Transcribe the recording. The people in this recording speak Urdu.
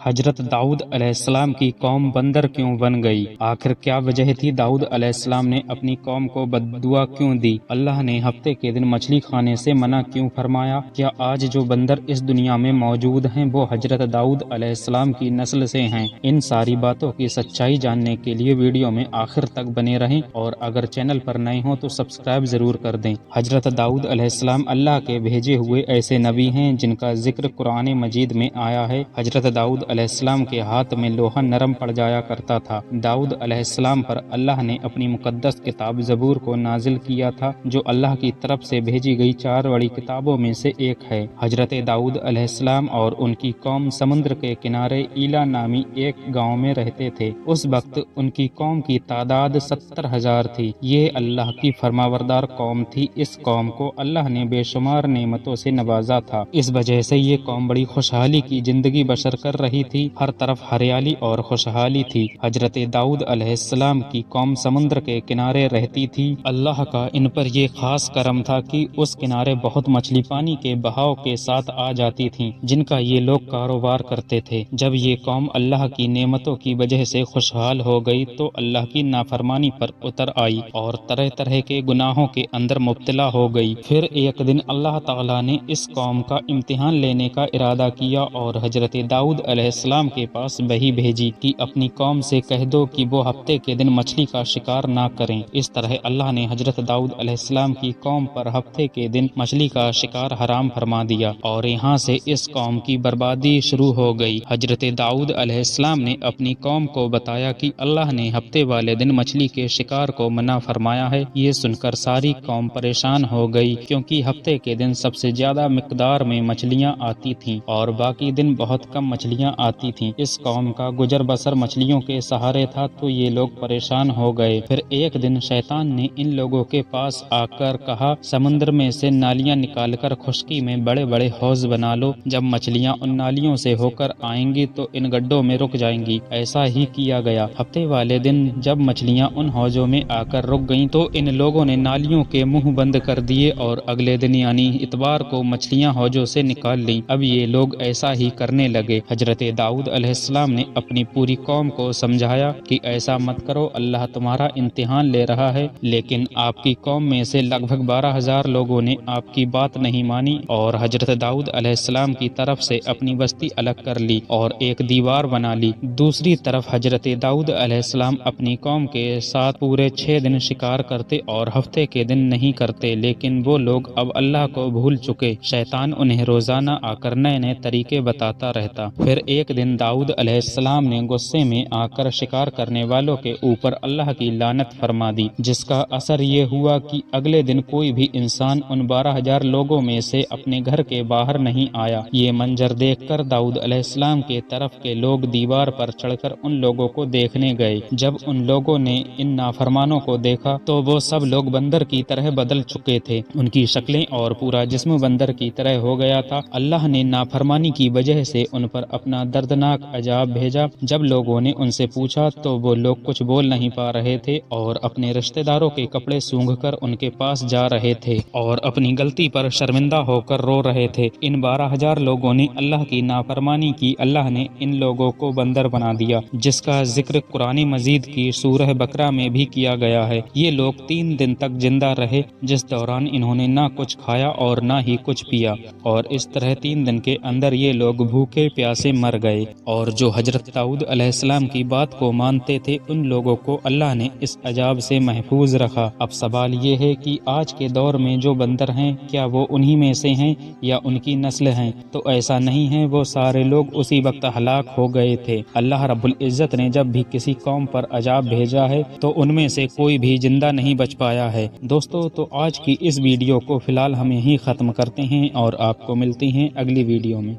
حضرت داؤد علیہ السلام کی قوم بندر کیوں بن گئی؟ آخر کیا وجہ تھی داؤد علیہ السلام نے اپنی قوم کو بددعا کیوں دی؟ اللہ نے ہفتے کے دن مچھلی کھانے سے منع کیوں فرمایا؟ کیا آج جو بندر اس دنیا میں موجود ہیں وہ حضرت داؤد علیہ السلام کی نسل سے ہیں؟ ان ساری باتوں کی سچائی جاننے کے لیے ویڈیو میں آخر تک بنے رہیں، اور اگر چینل پر نئے ہوں تو سبسکرائب ضرور کر دیں۔ حضرت داؤد علیہ السلام اللہ کے بھیجے ہوئے ایسے نبی ہیں جن کا ذکر قرآن مجید میں آیا ہے۔ حضرت داؤد علیہ السلام کے ہاتھ میں لوہا نرم پڑ جایا کرتا تھا۔ داؤد علیہ السلام پر اللہ نے اپنی مقدس کتاب زبور کو نازل کیا تھا، جو اللہ کی طرف سے بھیجی گئی 4 بڑی کتابوں میں سے ایک ہے۔ حضرت داؤد علیہ السلام اور ان کی قوم سمندر کے کنارے ایلا نامی ایک گاؤں میں رہتے تھے۔ اس وقت ان کی قوم کی تعداد 70,000 تھی۔ یہ اللہ کی فرمانبردار قوم تھی۔ اس قوم کو اللہ نے بے شمار نعمتوں سے نوازا تھا۔ اس وجہ سے یہ قوم بڑی خوشحالی کی زندگی بسر کر رہی تھی۔ ہر طرف ہریالی اور خوشحالی تھی۔ حضرت داؤد علیہ السلام کی قوم سمندر کے کنارے رہتی تھی۔ اللہ کا ان پر یہ خاص کرم تھا کہ اس کنارے بہت مچھلی پانی کے بہاؤ کے ساتھ آ جاتی تھیں، جن کا یہ لوگ کاروبار کرتے تھے۔ جب یہ قوم اللہ کی نعمتوں کی وجہ سے خوشحال ہو گئی تو اللہ کی نافرمانی پر اتر آئی اور طرح طرح کے گناہوں کے اندر مبتلا ہو گئی۔ پھر ایک دن اللہ تعالیٰ نے اس قوم کا امتحان لینے کا ارادہ کیا اور حضرت داؤد علیہ السلام کے پاس وحی بھیجی کہ اپنی قوم سے کہہ دو کہ وہ ہفتے کے دن مچھلی کا شکار نہ کریں۔ اس طرح اللہ نے حضرت داؤد علیہ السلام کی قوم پر ہفتے کے دن مچھلی کا شکار حرام فرما دیا، اور یہاں سے اس قوم کی بربادی شروع ہو گئی۔ حضرت داؤد علیہ السلام نے اپنی قوم کو بتایا کہ اللہ نے ہفتے والے دن مچھلی کے شکار کو منع فرمایا ہے۔ یہ سن کر ساری قوم پریشان ہو گئی، کیونکہ ہفتے کے دن سب سے زیادہ مقدار میں مچھلیاں آتی تھیں اور باقی دن بہت کم مچھلیاں آتی تھیں۔ اس قوم کا گزر بسر مچھلیوں کے سہارے تھا، تو یہ لوگ پریشان ہو گئے۔ پھر ایک دن شیطان نے ان لوگوں کے پاس آ کر کہا، سمندر میں سے نالیاں نکال کر خشکی میں بڑے بڑے حوض بنا لو۔ جب مچھلیاں ان نالیوں سے ہو کر آئیں گی تو ان گڈھوں میں رک جائیں گی۔ ایسا ہی کیا گیا۔ ہفتے والے دن جب مچھلیاں ان حوضوں میں آ کر رک گئیں تو ان لوگوں نے نالیوں کے منہ بند کر دیے، اور اگلے دن یعنی اتوار کو مچھلیاں حوضوں سے نکال لیں۔ اب یہ لوگ ایسا ہی کرنے لگے۔ حضرت داؤد علیہ السلام نے اپنی پوری قوم کو سمجھایا کہ ایسا مت کرو، اللہ تمہارا امتحان لے رہا ہے۔ لیکن آپ کی قوم میں سے لگ بھگ 12,000 لوگوں نے آپ کی بات نہیں مانی اور حضرت داؤد علیہ السلام کی طرف سے اپنی بستی الگ کر لی اور ایک دیوار بنا لی۔ دوسری طرف حضرت داؤد علیہ السلام اپنی قوم کے ساتھ پورے 6 دن شکار کرتے اور ہفتے کے دن نہیں کرتے، لیکن وہ لوگ اب اللہ کو بھول چکے۔ شیطان انہیں روزانہ آ کر نئے نئے طریقے بتاتا رہتا۔ پھر ایک دن داؤد علیہ السلام نے غصے میں آ کر شکار کرنے والوں کے اوپر اللہ کی لعنت فرما دی، جس کا اثر یہ ہوا کہ اگلے دن کوئی بھی انسان ان 12,000 لوگوں میں سے اپنے گھر کے باہر نہیں آیا۔ یہ منظر دیکھ کر داؤد علیہ السلام کے طرف کے لوگ دیوار پر چڑھ کر ان لوگوں کو دیکھنے گئے۔ جب ان لوگوں نے ان نافرمانوں کو دیکھا تو وہ سب لوگ بندر کی طرح بدل چکے تھے۔ ان کی شکلیں اور پورا جسم بندر کی طرح ہو گیا تھا۔ اللہ نے نافرمانی کی وجہ سے ان پر اپنا دردناک عذاب بھیجا۔ جب لوگوں نے ان سے پوچھا تو وہ لوگ کچھ بول نہیں پا رہے تھے اور اپنے رشتہ داروں کے کپڑے سونگھ کر ان کے پاس جا رہے تھے اور اپنی غلطی پر شرمندہ ہو کر رو رہے تھے۔ ان 12,000 لوگوں نے اللہ کی نافرمانی کی۔ اللہ نے ان لوگوں کو بندر بنا دیا، جس کا ذکر قرآن مجید کی سورہ بقرہ میں بھی کیا گیا ہے۔ یہ لوگ 3 دن تک زندہ رہے، جس دوران انہوں نے نہ کچھ کھایا اور نہ ہی کچھ پیا، اور اس طرح 3 دن کے اندر یہ لوگ بھوکے پیاسے مر گئے۔ اور جو حضرت داؤد علیہ السلام کی بات کو مانتے تھے ان لوگوں کو اللہ نے اس عذاب سے محفوظ رکھا۔ اب سوال یہ ہے کہ آج کے دور میں جو بندر ہیں کیا وہ انہی میں سے ہیں یا ان کی نسل ہیں؟ تو ایسا نہیں ہے، وہ سارے لوگ اسی وقت ہلاک ہو گئے تھے۔ اللہ رب العزت نے جب بھی کسی قوم پر عذاب بھیجا ہے تو ان میں سے کوئی بھی زندہ نہیں بچ پایا ہے۔ دوستو، تو آج کی اس ویڈیو کو فی الحال ہم یہیں ختم کرتے ہیں اور آپ کو ملتے ہیں اگلی ویڈیو میں۔